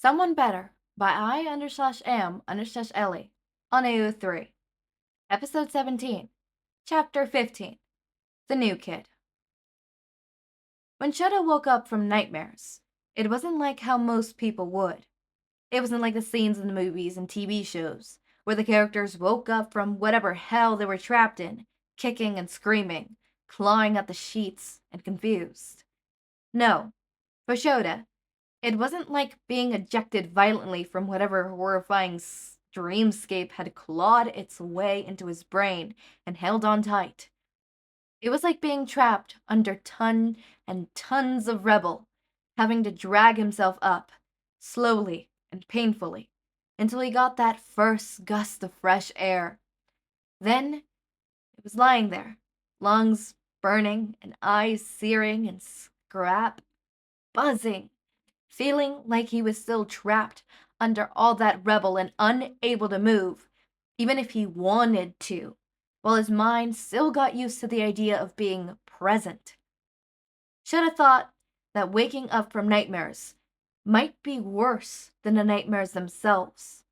Someone Better by I_am_Ellie on AO3. Episode 17. Chapter 15. The New Kid. When Shouta woke up from nightmares, it wasn't like how most people would. It wasn't like the scenes in the movies and TV shows, where the characters woke up from whatever hell they were trapped in, kicking and screaming, clawing at the sheets, and confused. No, for Shouta, it wasn't like being ejected violently from whatever horrifying dreamscape had clawed its way into his brain and held on tight. It was like being trapped under tons and tons of rubble, having to drag himself up, slowly and painfully, until he got that first gust of fresh air. Then it was lying there, lungs burning and eyes searing and scrap buzzing, feeling like he was still trapped under all that rubble and unable to move, even if he wanted to, while his mind still got used to the idea of being present. Should have thought that waking up from nightmares might be worse than the nightmares themselves.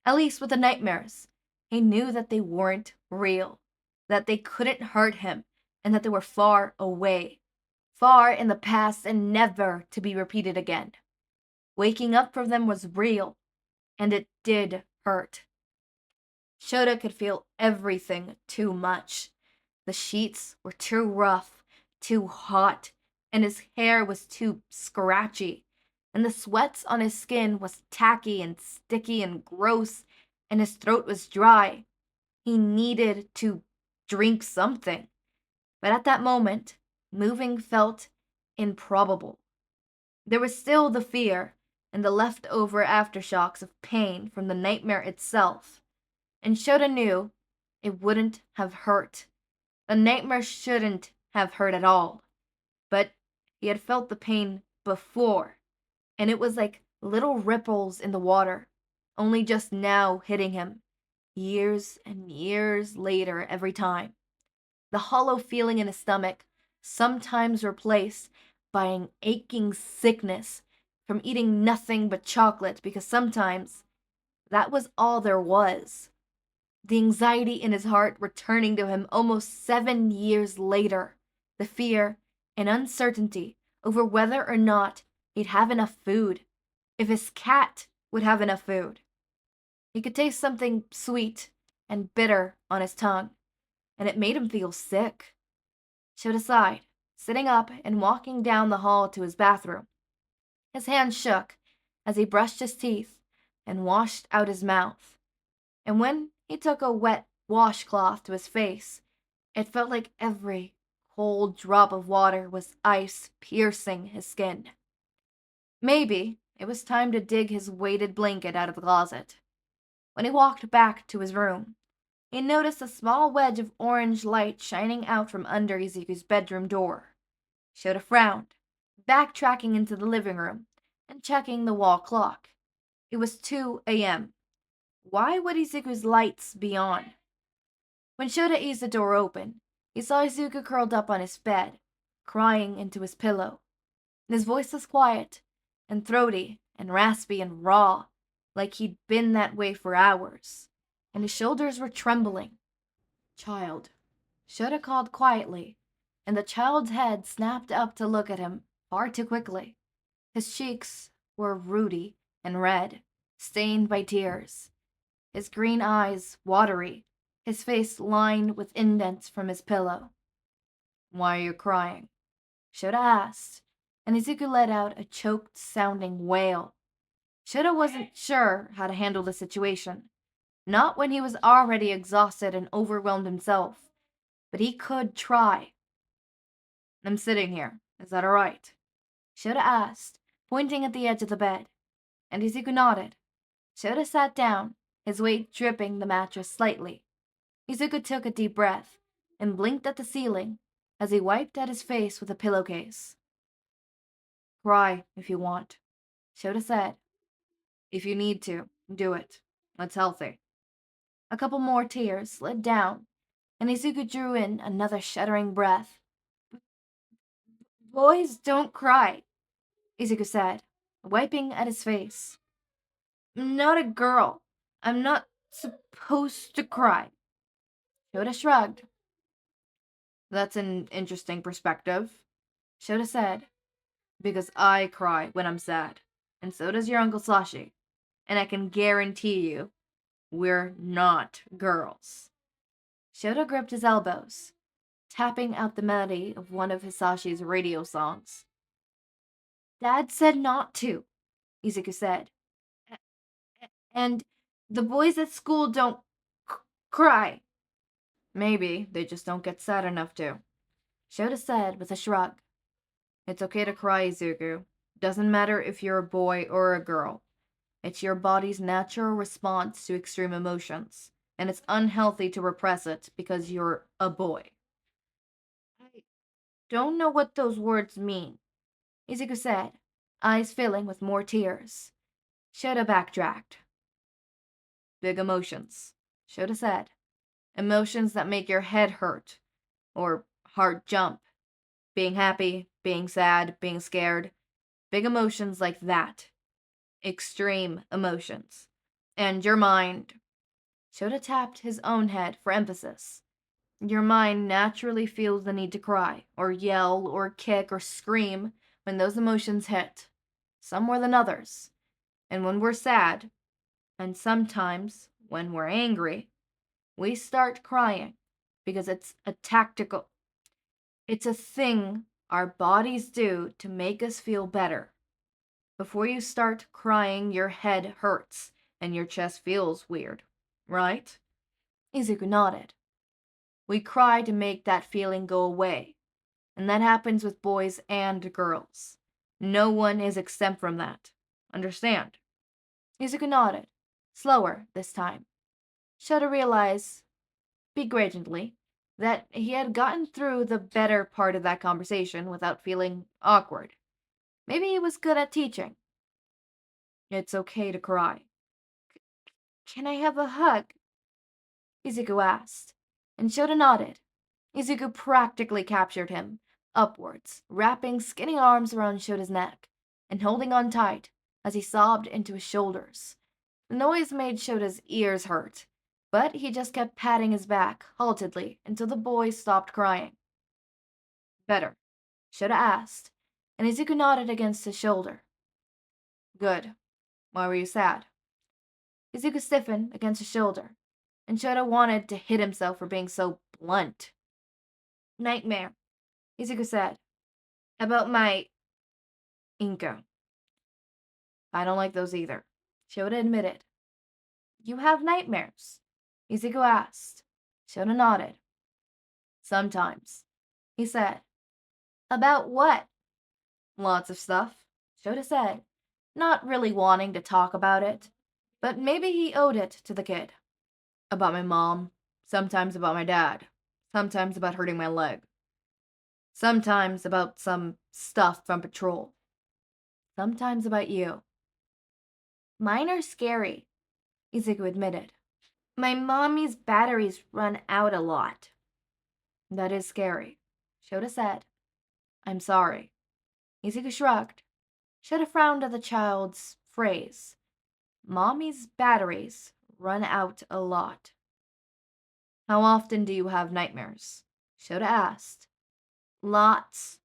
At least with the nightmares, he knew that they weren't real, that they couldn't hurt him, and that they were far away, far in the past and never to be repeated again. Waking up from them was real, and it did hurt. Shouta could feel everything too much. The sheets were too rough, too hot, and his hair was too scratchy, and the sweat on his skin was tacky and sticky and gross, and his throat was dry. He needed to drink something, but at that moment, moving felt improbable. There was still the fear and the leftover aftershocks of pain from the nightmare itself, and Shouta knew it wouldn't have hurt. The nightmare shouldn't have hurt at all, but he had felt the pain before, and it was like little ripples in the water, only just now hitting him, years and years later every time. The hollow feeling in his stomach, sometimes replaced by an aching sickness from eating nothing but chocolate, because sometimes that was all there was. The anxiety in his heart returning to him almost 7 years later. The fear and uncertainty over whether or not he'd have enough food, if his cat would have enough food. He could taste something sweet and bitter on his tongue, and it made him feel sick. Shouta sighed, sitting up and walking down the hall to his bathroom. His hand shook as he brushed his teeth and washed out his mouth, and when he took a wet washcloth to his face, it felt like every cold drop of water was ice piercing his skin. Maybe it was time to dig his weighted blanket out of the closet. When he walked back to his room, he noticed a small wedge of orange light shining out from under Izuku's bedroom door. Shouta frowned, backtracking into the living room and checking the wall clock. It was 2 a.m. Why would Izuku's lights be on? When Shouta eased the door open, he saw Izuku curled up on his bed, crying into his pillow. His voice was quiet and throaty and raspy and raw, like he'd been that way for hours, and his shoulders were trembling. "Child," Shouta called quietly, and the child's head snapped up to look at him far too quickly. His cheeks were ruddy and red, stained by tears, his green eyes watery, his face lined with indents from his pillow. "Why are you crying?" Shouta asked, and Izuku let out a choked-sounding wail. Shouta wasn't sure how to handle the situation, not when he was already exhausted and overwhelmed himself, but he could try. "I'm sitting here. Is that all right?" Shouta asked, pointing at the edge of the bed, and Izuku nodded. Shouta sat down, his weight dripping the mattress slightly. Izuku took a deep breath and blinked at the ceiling as he wiped at his face with a pillowcase. "Cry if you want," Shouta said. "If you need to, do it. That's healthy." A couple more tears slid down, and Izuku drew in another shuddering breath. "Boys don't cry," Izuku said, wiping at his face. not a girl. I'm not supposed to cry. Shouta shrugged. That's an interesting perspective. Shouta said, because I cry when I'm sad, and so does your Uncle Sashi. And I can guarantee you, we're not girls. Shouta gripped his elbows, tapping out the melody of one of Hisashi's radio songs. Dad said not to, Izuku said. And the boys at school don't cry. Maybe they just don't get sad enough to. Shouta said with a shrug. It's okay to cry, Izuku. Doesn't matter if you're a boy or a girl. It's your body's natural response to extreme emotions, and it's unhealthy to repress it because you're a boy. I don't know what those words mean, Izuku said, eyes filling with more tears. Shouta backtracked. Big emotions, Shouta said. Emotions that make your head hurt, or heart jump. Being happy, being sad, being scared. Big emotions like that. Extreme emotions. And your mind. Shouta tapped his own head for emphasis. Your mind naturally feels the need to cry, or yell, or kick, or scream when those emotions hit. Some more than others. And when we're sad, and sometimes when we're angry, we start crying because it's a thing our bodies do to make us feel better. Before you start crying, your head hurts and your chest feels weird, right? Izuku nodded. We cry to make that feeling go away, and that happens with boys and girls. No one is exempt from that. Understand? Izuku nodded, slower this time. Shouta realized, begrudgingly, that he had gotten through the better part of that conversation without feeling awkward. Maybe he was good at teaching. It's okay to cry. Can I have a hug? Izuku asked, and Shouta nodded. Izuku practically captured him, upwards, wrapping skinny arms around Shota's neck, and holding on tight as he sobbed into his shoulders. The noise made Shota's ears hurt, but he just kept patting his back, haltedly, until the boy stopped crying. Better, Shouta asked, and Izuku nodded against his shoulder. Good. Why were you sad? Izuku stiffened against his shoulder, and Shouta wanted to hit himself for being so blunt. Nightmare, Izuku said. About my Inko. I don't like those either, Shouta admitted. You have nightmares? Izuku asked. Shouta nodded. Sometimes, he said. About what? Lots of stuff, Shouta said, not really wanting to talk about it, but maybe he owed it to the kid. About my mom, sometimes about my dad, sometimes about hurting my leg, sometimes about some stuff from patrol, sometimes about you. Mine are scary, Izuku admitted. My mommy's batteries run out a lot. That is scary, Shouta said. I'm sorry. Izuku shrugged. Shouta frowned at the child's phrase. Mommy's batteries run out a lot. How often do you have nightmares? Shouta asked. Lots.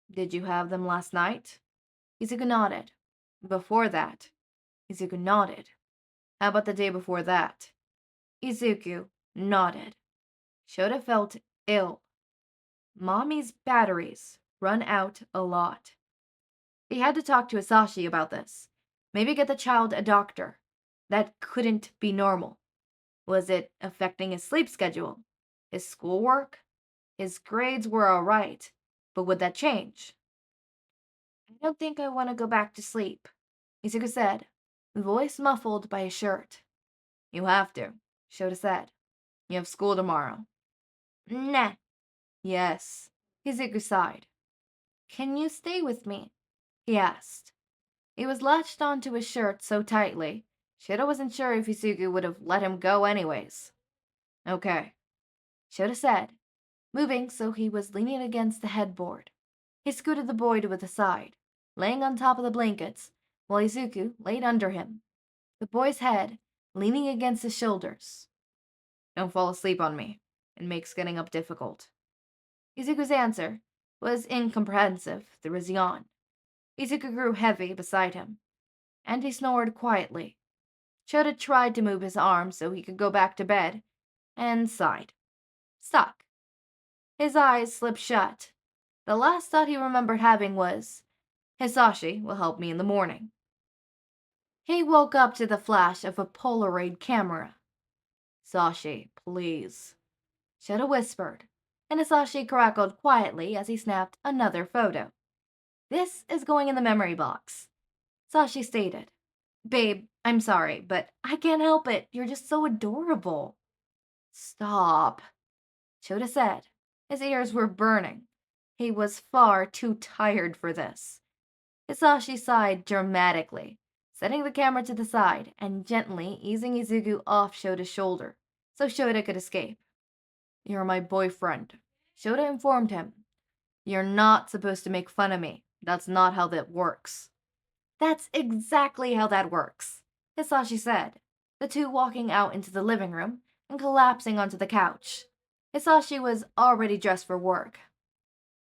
Did you have them last night? Izuku nodded. Before that? Izuku nodded. How about the day before that? Izuku nodded. Shouta felt ill. Mommy's batteries run out a lot. He had to talk to Hizashi about this. Maybe get the child a doctor. That couldn't be normal. Was it affecting his sleep schedule? His schoolwork? His grades were all right, but would that change? I don't think I want to go back to sleep, Izuku said, voice muffled by his shirt. You have to, Shouta said. You have school tomorrow. Nah. Yes, Izuku sighed. Can you stay with me? He asked. He was latched onto his shirt so tightly, Shouta wasn't sure if Izuku would have let him go anyways. Okay, Shouta said, moving so he was leaning against the headboard. He scooted the boy to the side, laying on top of the blankets, while Izuku laid under him. the boy's head leaning against his shoulders. Don't fall asleep on me. It makes getting up difficult. Izuku's answer was incomprehensive through his yawn. Izuku grew heavy beside him, and he snored quietly. Shouta tried to move his arm so he could go back to bed, and sighed. Stuck. His eyes slipped shut. The last thought he remembered having was, Hizashi will help me in the morning. He woke up to the flash of a Polaroid camera. Hizashi, please, Shouta whispered, and Hizashi crackled quietly as he snapped another photo. This is going in the memory box, Hizashi stated. Babe, I'm sorry, but I can't help it. You're just so adorable. Stop, Shouta said. His ears were burning. He was far too tired for this. Hizashi sighed dramatically, setting the camera to the side and gently easing Izuku off Shota's shoulder so Shouta could escape. You're my boyfriend, Shouta informed him. You're not supposed to make fun of me. That's not how that works. That's exactly how that works, Hizashi said, the two walking out into the living room and collapsing onto the couch. Hizashi was already dressed for work.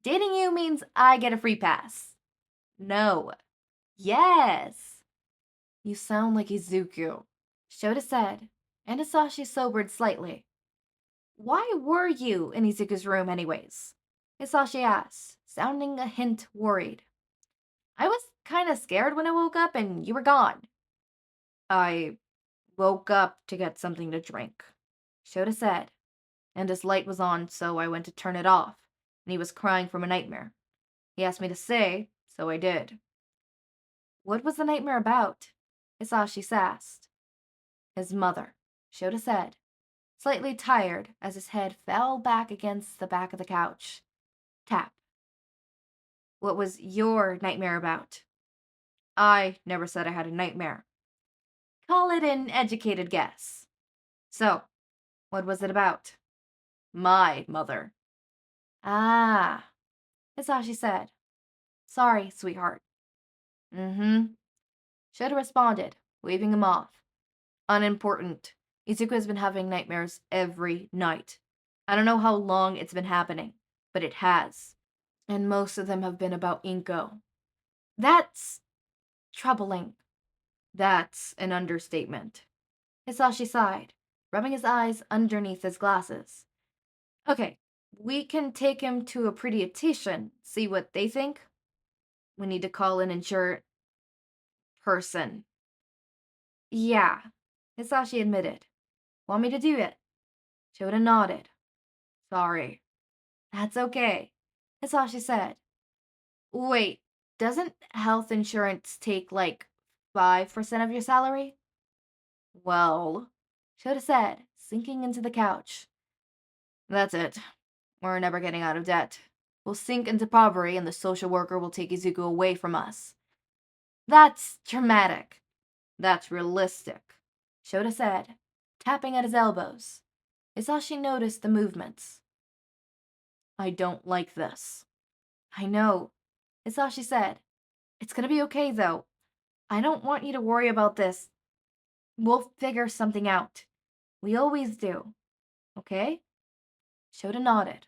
Dating you means I get a free pass. No. Yes. You sound like Izuku, Shouta said, and Hizashi sobered slightly. Why were you in Izuku's room anyways? Hizashi asked, sounding a hint worried. I was kind of scared when I woke up and you were gone. I woke up to get something to drink, Shouta said, and his light was on, so I went to turn it off, and he was crying from a nightmare. He asked me to stay, so I did. What was the nightmare about? Hizashi asked. His mother, Shouta said, slightly tired as his head fell back against the back of the couch. Tap. What was your nightmare about? I never said I had a nightmare. Call it an educated guess. So, what was it about? My mother. Ah, Hizashi said. Sorry, sweetheart. Shouta responded, waving him off. Unimportant. Izuku has been having nightmares every night. I don't know how long it's been happening, but it has. And most of them have been about Inko. That's troubling. That's an understatement. Hizashi sighed, rubbing his eyes underneath his glasses. Okay, we can take him to a pediatrician, see what they think. We need to call an insurance person. Yeah, Hizashi admitted. Want me to do it? Shouta nodded. Sorry. That's okay, Hizashi said. Wait, doesn't health insurance take like 5% of your salary? Well, Shouta said, sinking into the couch. That's it. We're never getting out of debt. We'll sink into poverty and the social worker will take Izuku away from us. That's dramatic. That's realistic, Shouta said, tapping at his elbows. Hizashi noticed the movements. I don't like this. I know, Hizashi said. It's gonna be okay, though. I don't want you to worry about this. We'll figure something out. We always do. Okay? Shouta nodded.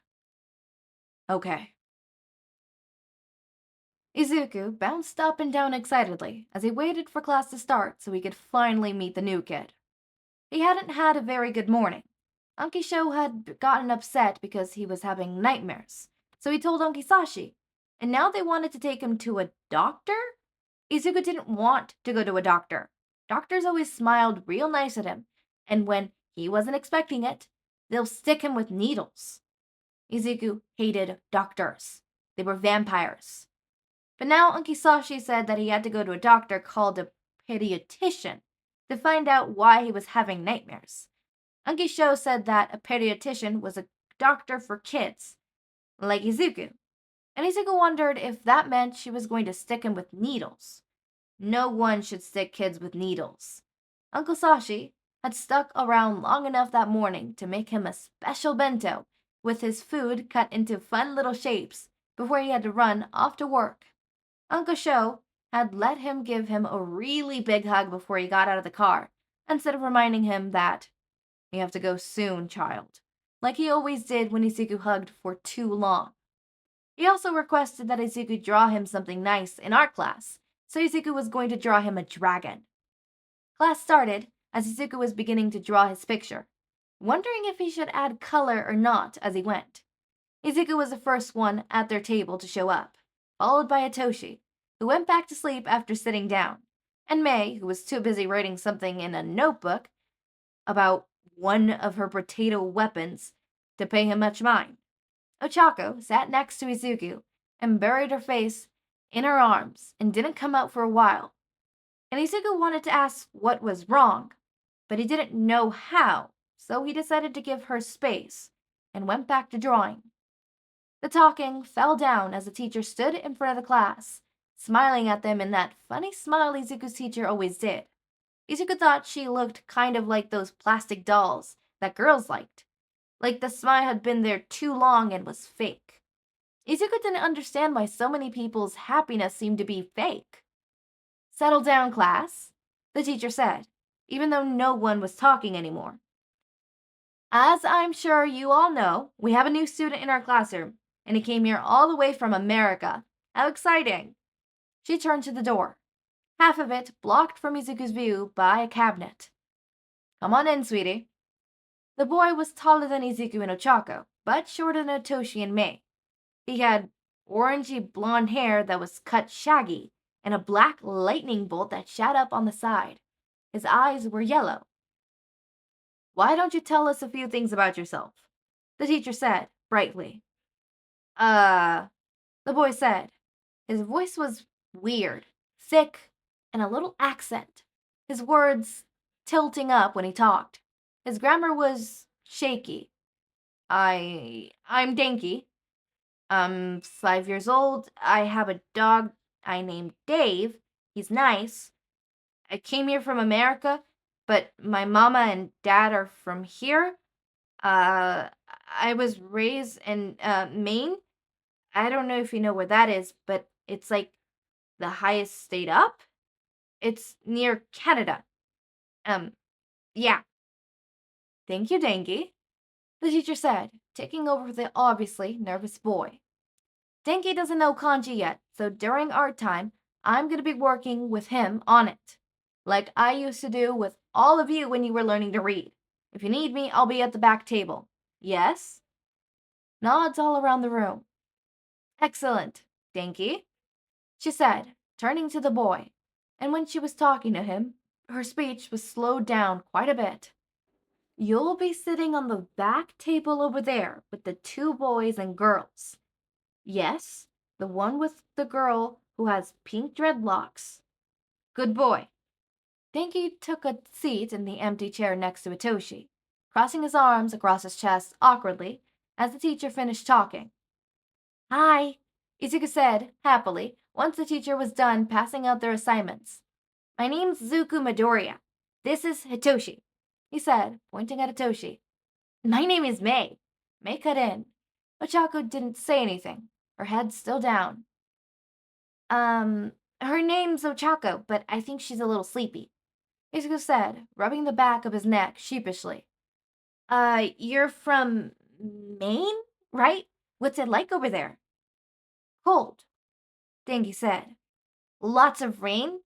Okay. Izuku bounced up and down excitedly as he waited for class to start so he could finally meet the new kid. He hadn't had a very good morning. Ankisho had gotten upset because he was having nightmares, so he told Ankisashi, and now they wanted to take him to a doctor? Izuku didn't want to go to a doctor. Doctors always smiled real nice at him, and when he wasn't expecting it, they'll stick him with needles. Izuku hated doctors. They were vampires. But now Ankisashi said that he had to go to a doctor called a pediatrician to find out why he was having nightmares. Ankisho said that a pediatrician was a doctor for kids, like Izuku, and Izuku wondered if that meant she was going to stick him with needles. No one should stick kids with needles. Uncle Sashi had stuck around long enough that morning to make him a special bento with his food cut into fun little shapes before he had to run off to work. Uncle Sho had let him give him a really big hug before he got out of the car, instead of reminding him that, "You have to go soon, child," like he always did when Izuku hugged for too long. He also requested that Izuku draw him something nice in art class, so Izuku was going to draw him a dragon. Class started as Izuku was beginning to draw his picture, wondering if he should add color or not as he went. Izuku was the first one at their table to show up, followed by Hitoshi, who went back to sleep after sitting down, and Mei, who was too busy writing something in a notebook about one of her potato weapons to pay him much mind. Ochako sat next to Izuku and buried her face in her arms and didn't come out for a while. And Izuku wanted to ask what was wrong, but he didn't know how, so he decided to give her space and went back to drawing. The talking fell down as the teacher stood in front of the class, smiling at them in that funny smile Izuku's teacher always did. Izuku thought she looked kind of like those plastic dolls that girls liked. Like the smile had been there too long and was fake. Izuku didn't understand why so many people's happiness seemed to be fake. "Settle down, class," the teacher said, even though no one was talking anymore. "As I'm sure you all know, we have a new student in our classroom, and he came here all the way from America. How exciting!" She turned to the door, half of it blocked from Izuku's view by a cabinet. "Come on in, sweetie." The boy was taller than Izuku and Ochako, but shorter than Hitoshi and Mei. He had orangey blonde hair that was cut shaggy, and a black lightning bolt that shot up on the side. His eyes were yellow. "Why don't you tell us a few things about yourself?" the teacher said, brightly. The boy said. His voice was weird, thick, and a little accent. His words tilting up when he talked. His grammar was shaky. I'm Denki. I'm 5 years old. I have a dog I named Dave. He's nice. I came here from America, but my mama and dad are from here. I was raised in Maine. I don't know if you know where that is, but it's like the highest state up. It's near Canada. Yeah. "Thank you, Denki," the teacher said, taking over the obviously nervous boy. "Denki doesn't know kanji yet, so during art time, I'm going to be working with him on it, like I used to do with all of you when you were learning to read. If you need me, I'll be at the back table. Yes?" Nods all around the room. "Excellent, Denki," she said, turning to the boy, and when she was talking to him, her speech was slowed down quite a bit. "You'll be sitting on the back table over there with the two boys and girls. Yes, the one with the girl who has pink dreadlocks. Good boy." Denki took a seat in the empty chair next to Hitoshi, crossing his arms across his chest awkwardly as the teacher finished talking. "Hi," Izuku said, happily, once the teacher was done passing out their assignments. "My name's Izuku Midoriya. This is Hitoshi," he said, pointing at Hitoshi. "My name is Mei." Mei cut in. Ochako didn't say anything, her head still down. Her name's Ochako, but I think she's a little sleepy," Izuku said, rubbing the back of his neck sheepishly. You're from Maine, right? What's it like over there?" "Cold," Denki said. "Lots of rain?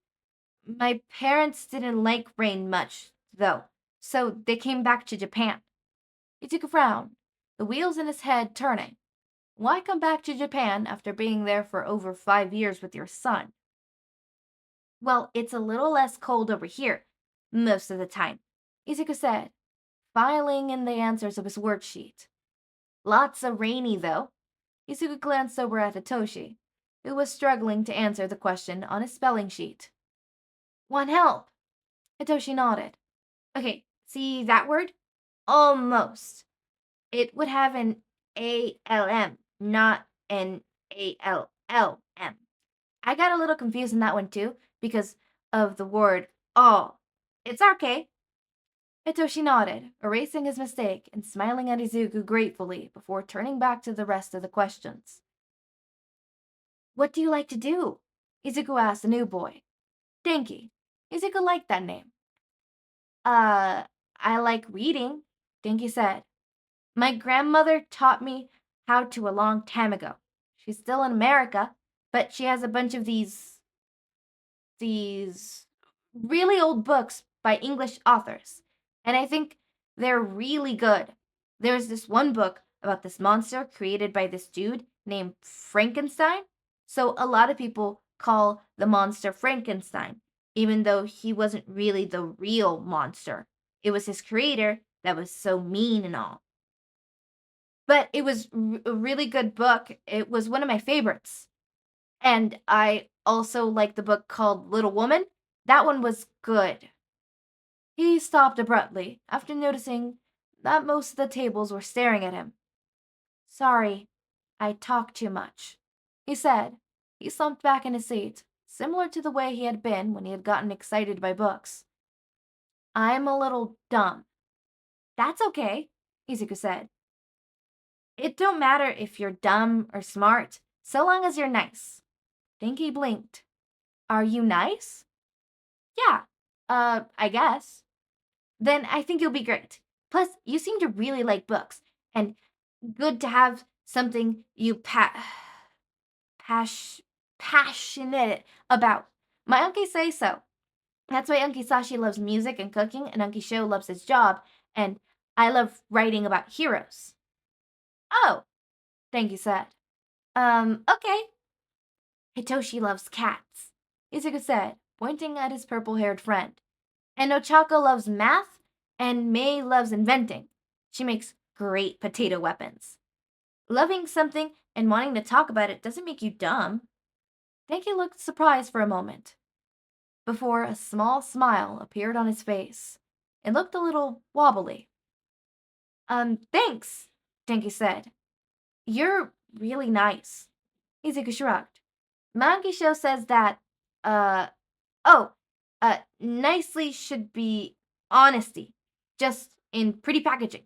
My parents didn't like rain much, though, so they came back to Japan." He took a frown, the wheels in his head turning. Why come back to Japan after being there for over 5 years with your son? "Well, it's a little less cold over here, most of the time," Izuku said, filing in the answers of his worksheet. "Lots of rainy, though." Izuku glanced over at Hitoshi, who was struggling to answer the question on his spelling sheet. "Want help?" Hitoshi nodded. "Okay, see that word? Almost. It would have an ALM, not an ALLM. I got a little confused in that one too, because of the word all. It's okay." Hitoshi nodded, erasing his mistake and smiling at Izuku gratefully before turning back to the rest of the questions. "What do you like to do?" Izuku asked the new boy. Denki. Izuku liked that name. I like reading, Denki said. My grandmother taught me how to a long time ago. She's still in America, but she has a bunch of these really old books by English authors, and I think they're really good. There's this one book about this monster created by this dude named Frankenstein. So a lot of people call the monster Frankenstein, even though he wasn't really the real monster. It was his creator that was so mean and all. But it was a really good book. It was one of my favorites. And I also like the book called Little Woman. That one was good. He stopped abruptly after noticing that most of the tables were staring at him. Sorry, I talk too much, he said. He slumped back in his seat, similar to the way he had been when he had gotten excited by books. I'm a little dumb. That's okay, Izuku said. It don't matter if you're dumb or smart, so long as you're nice. Denki blinked. Are you nice? Yeah, I guess. Then I think you'll be great. Plus, you seem to really like books, and good to have something you passionate about. My uncle say so. That's why Uncle Sashi loves music and cooking, and Uncle Sho loves his job, and I love writing about heroes. Oh, Denki said. Okay. Hitoshi loves cats, Izuku said, pointing at his purple-haired friend. And Ochako loves math, and Mei loves inventing. She makes great potato weapons. Loving something and wanting to talk about it doesn't make you dumb. Denki looked surprised for a moment, before a small smile appeared on his face. It looked a little wobbly. Thanks, Denki said. You're really nice. Izuku shrugged. Mangisho says that, nicely should be honesty, just in pretty packaging.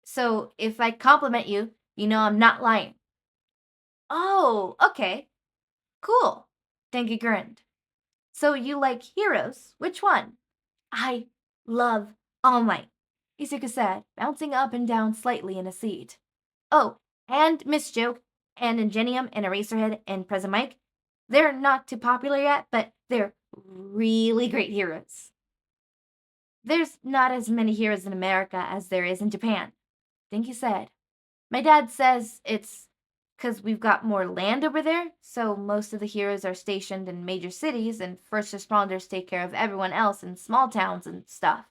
So if I compliment you, you know I'm not lying. Oh, okay. Cool. Denki grinned. So you like heroes? Which one? I love All Might, Izuku said, bouncing up and down slightly in a seat. Oh, and Miss Joke, and Ingenium, and Eraserhead, and Present Mike. They're not too popular yet, but they're really great heroes. There's not as many heroes in America as there is in Japan, Denki said. My dad says it's because we've got more land over there, so most of the heroes are stationed in major cities, and first responders take care of everyone else in small towns and stuff.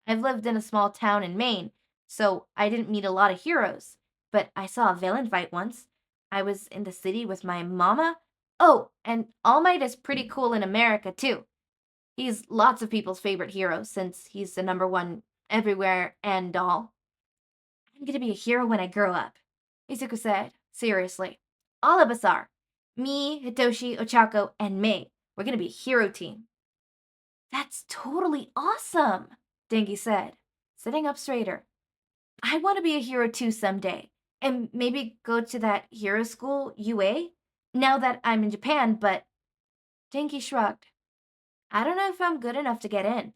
I've lived in a small town in Maine, so I didn't meet a lot of heroes, but I saw a villain fight once. I was in the city with my mama. Oh, and All Might is pretty cool in America, too. He's lots of people's favorite hero since he's the number one everywhere and all. I'm gonna be a hero when I grow up, Izuku said, seriously. All of us are. Me, Hitoshi, Ochako, and Mei. We're gonna be a hero team. That's totally awesome, Denki said, sitting up straighter. I want to be a hero too someday, and maybe go to that hero school, UA, now that I'm in Japan, but Denki shrugged. I don't know if I'm good enough to get in.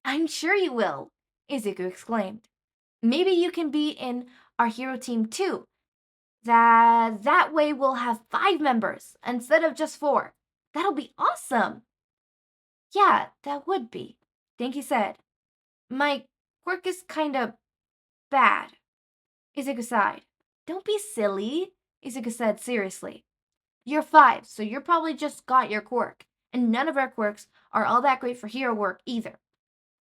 I'm sure you will, Izuku exclaimed. Maybe you can be in our hero team too. That way we'll have 5 members instead of just 4. That'll be awesome. Yeah, that would be, Denki said. My quirk is kinda bad. Izuku sighed. Don't be silly, Izuku said seriously. You're 5, so you're probably just got your quirk, and none of our quirks are all that great for hero work either.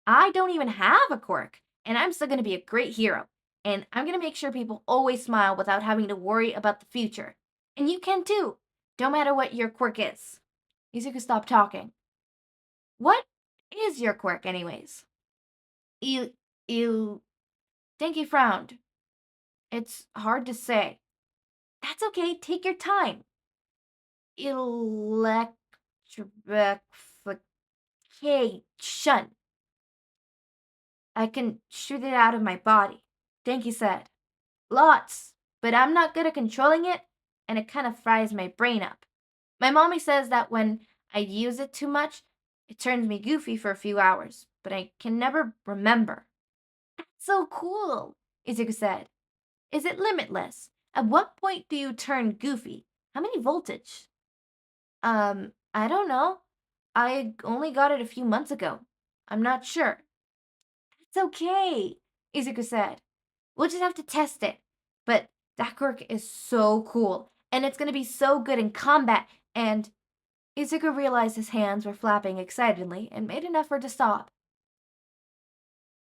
I don't even have a quirk, and I'm still going to be a great hero, and I'm going to make sure people always smile without having to worry about the future. And you can too, no matter what your quirk is. Izuku stopped talking. What is your quirk, anyways? Denki frowned. It's hard to say. That's okay, take your time. Electrification. I can shoot it out of my body, Denki said. Lots, but I'm not good at controlling it, and it kind of fries my brain up. My mommy says that when I use it too much. It turns me goofy for a few hours, but I can never remember. That's so cool, Izuku said. Is it limitless? At what point do you turn goofy? How many voltage? I don't know. I only got it a few months ago. I'm not sure. It's okay, Izuku said. We'll just have to test it. But that quirk is so cool, and it's gonna be so good in combat, and Izuku realized his hands were flapping excitedly and made an effort to stop.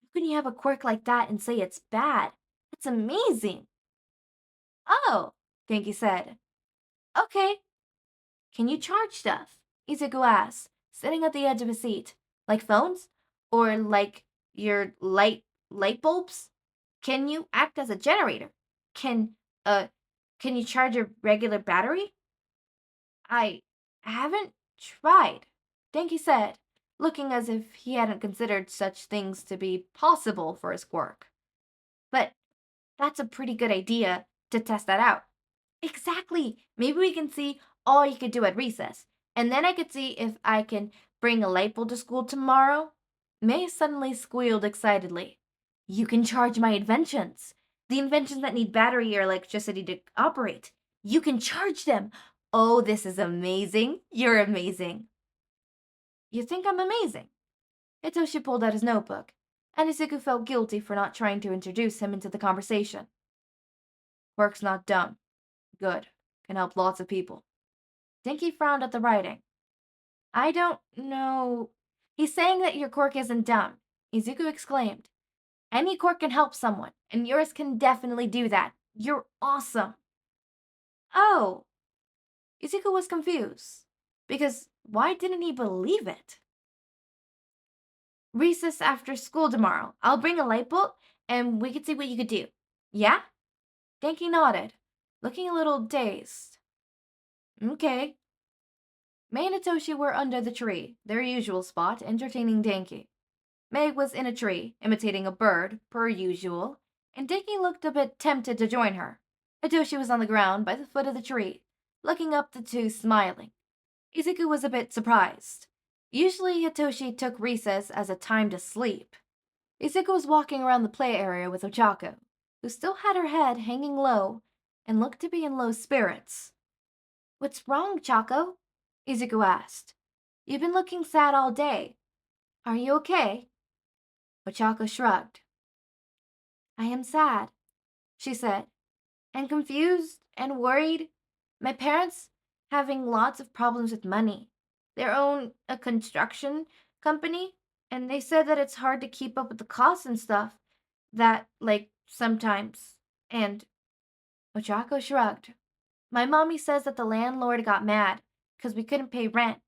How can you have a quirk like that and say it's bad? That's amazing. Oh, Denki said. Okay. Can you charge stuff? Izuku asked, sitting at the edge of his seat. Like phones? Or like your light bulbs? Can you act as a generator? Can can you charge a regular battery? I haven't tried, Denki said, looking as if he hadn't considered such things to be possible for his quirk. But that's a pretty good idea to test that out. Exactly. Maybe we can see all you could do at recess, and then I could see if I can bring a light bulb to school tomorrow. May suddenly squealed excitedly. You can charge my inventions. The inventions that need battery or electricity to operate. You can charge them. Oh, this is amazing. You're amazing. You think I'm amazing? Hitoshi pulled out his notebook, and Izuku felt guilty for not trying to introduce him into the conversation. Work's not dumb. Good. Can help lots of people. Denki frowned at the writing. I don't know. He's saying that your quirk isn't dumb, Izuku exclaimed. Any quirk can help someone, and yours can definitely do that. You're awesome. Oh. Izuku was confused, because why didn't he believe it? Recess after school tomorrow. I'll bring a light bulb, and we can see what you could do. Yeah? Denki nodded, looking a little dazed. Okay. May and Hitoshi were under the tree, their usual spot, entertaining Denki. May was in a tree, imitating a bird, per usual, and Denki looked a bit tempted to join her. Hitoshi was on the ground by the foot of the tree, looking up the two smiling. Izuku was a bit surprised. Usually Hitoshi took recess as a time to sleep. Izuku was walking around the play area with Ochako, who still had her head hanging low and looked to be in low spirits. What's wrong, Chako? Izuku asked. You've been looking sad all day. Are you okay? Ochako shrugged. I am sad, she said, and confused and worried. My parents having lots of problems with money. They own a construction company, and they said that it's hard to keep up with the costs and stuff. That, sometimes. And Ochako shrugged. My mommy says that the landlord got mad because we couldn't pay rent.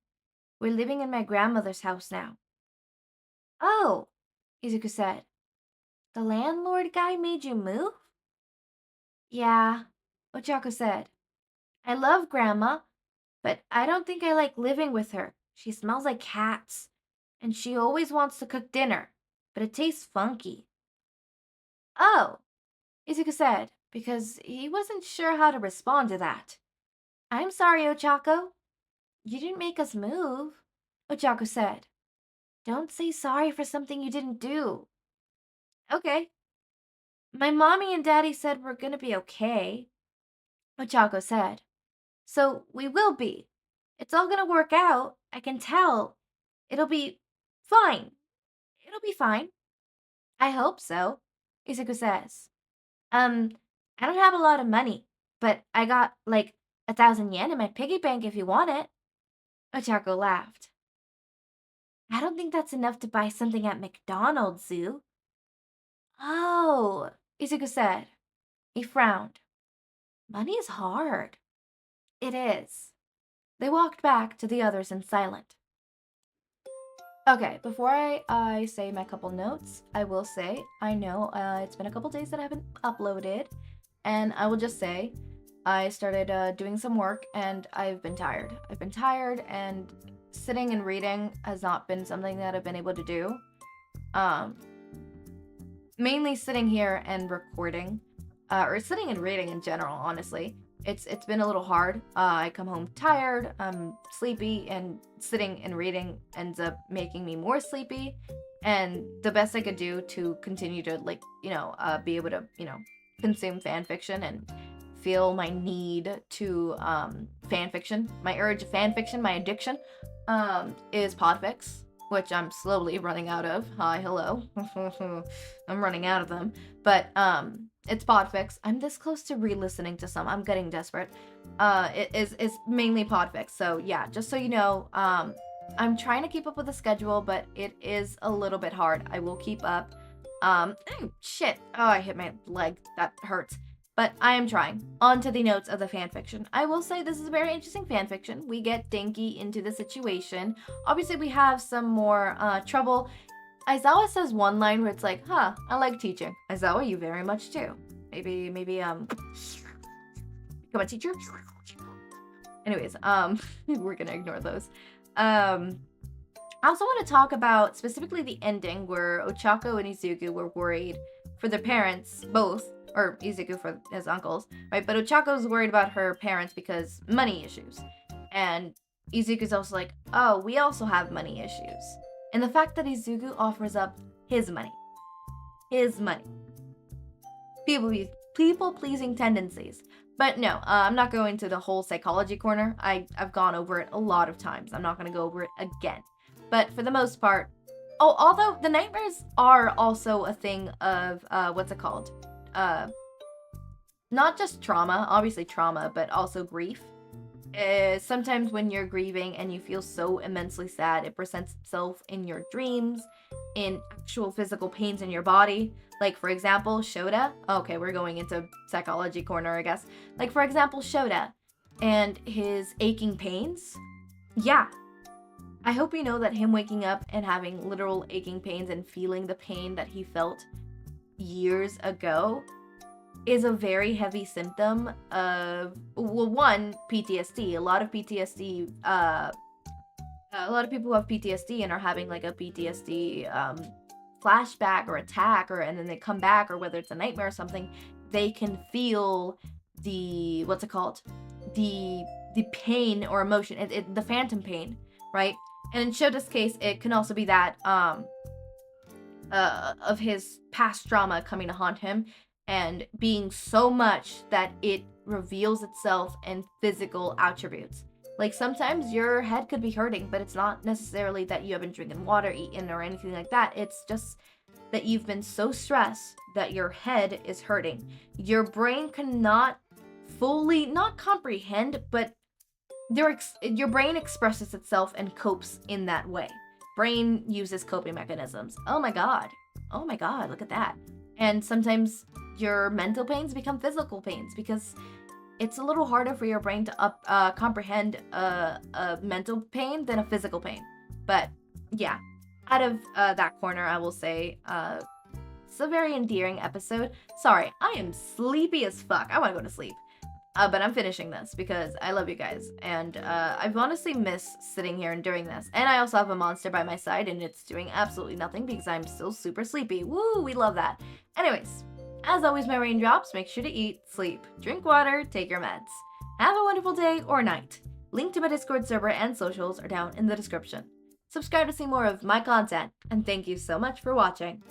We're living in my grandmother's house now. Oh, Izuku said. The landlord guy made you move? Yeah, Ochako said. I love Grandma, but I don't think I like living with her. She smells like cats, and she always wants to cook dinner, but it tastes funky. Oh, Izuku said, because he wasn't sure how to respond to that. I'm sorry, Ochako. You didn't make us move, Ochako said. Don't say sorry for something you didn't do. Okay. My mommy and daddy said we're gonna be okay, Ochako said. So we will be. It's all gonna work out. I can tell. It'll be fine. It'll be fine. I hope so, Izuku says. I don't have a lot of money, but I got 1,000 yen in my piggy bank if you want it. Ochako laughed. I don't think that's enough to buy something at McDonald's, Zoo. Oh, Izuku said. He frowned. Money is hard. It is. They walked back to the others in silence. Okay, before I say my couple notes, I will say, I know it's been a couple days that I haven't uploaded, and I will just say, I started doing some work, and I've been tired. I've been tired, and sitting and reading has not been something that I've been able to do. Mainly sitting here and recording, or sitting and reading in general, honestly, it's been a little hard. I come home tired, I'm sleepy, and sitting and reading ends up making me more sleepy. And the best I could do to continue to be able to consume fan fiction and feel my need to fan fiction, my urge of fan fiction, my addiction, is Podfics, which I'm slowly running out of. Hi, hello. I'm running out of them. But it's Podfics. I'm this close to re-listening to some. I'm getting desperate. It's mainly Podfics. So yeah, just so you know, I'm trying to keep up with the schedule, but it is a little bit hard. I will keep up. Oh, shit. Oh, I hit my leg. That hurts. But I am trying. On to the notes of the fanfiction. I will say this is a very interesting fanfiction. We get Denki into the situation. Obviously, we have some more trouble. Aizawa says one line where it's like, huh, I like teaching. Aizawa, you very much too. Maybe, become a teacher? Anyways, we're gonna ignore those. I also want to talk about specifically the ending where Ochako and Izuku were worried for their parents, both, or Izuku for his uncles, right? But Ochako's worried about her parents because money issues. And Izuku's also like, oh, we also have money issues. And the fact that Izuku offers up his money. People-pleasing tendencies. But no, I'm not going to the whole psychology corner. I've gone over it a lot of times. I'm not going to go over it again. But for the most part, although the nightmares are also a thing of, what's it called? Not just trauma, obviously trauma, but also grief. Sometimes when you're grieving and you feel so immensely sad, it presents itself in your dreams, in actual physical pains in your body. Like, for example, Shouta. Okay, we're going into psychology corner, I guess. Like, for example, Shouta and his aching pains. Yeah. I hope you know that him waking up and having literal aching pains and feeling the pain that he felt years ago is a very heavy symptom of, well, one, PTSD. A lot of PTSD, a lot of people who have PTSD and are having like a PTSD flashback or attack, and then they come back, or whether it's a nightmare or something, they can feel the, what's it called? The pain or emotion, the phantom pain, right? And in Shota's case, it can also be that of his past trauma coming to haunt him and being so much that it reveals itself in physical attributes. Like, sometimes your head could be hurting, but it's not necessarily that you haven't drinking water, eaten, or anything like that. It's just that you've been so stressed that your head is hurting. Your brain cannot fully, not comprehend, but your brain expresses itself and copes in that way. Brain uses coping mechanisms. Oh my god, look at that. And sometimes your mental pains become physical pains because it's a little harder for your brain to comprehend a mental pain than a physical pain. But yeah, out of that corner, I will say it's a very endearing episode. Sorry, I am sleepy as fuck. I want to go to sleep. But I'm finishing this because I love you guys. And I've honestly missed sitting here and doing this. And I also have a monster by my side and it's doing absolutely nothing because I'm still super sleepy. Woo, we love that. Anyways, as always, my raindrops, make sure to eat, sleep, drink water, take your meds. Have a wonderful day or night. Link to my Discord server and socials are down in the description. Subscribe to see more of my content, and thank you so much for watching.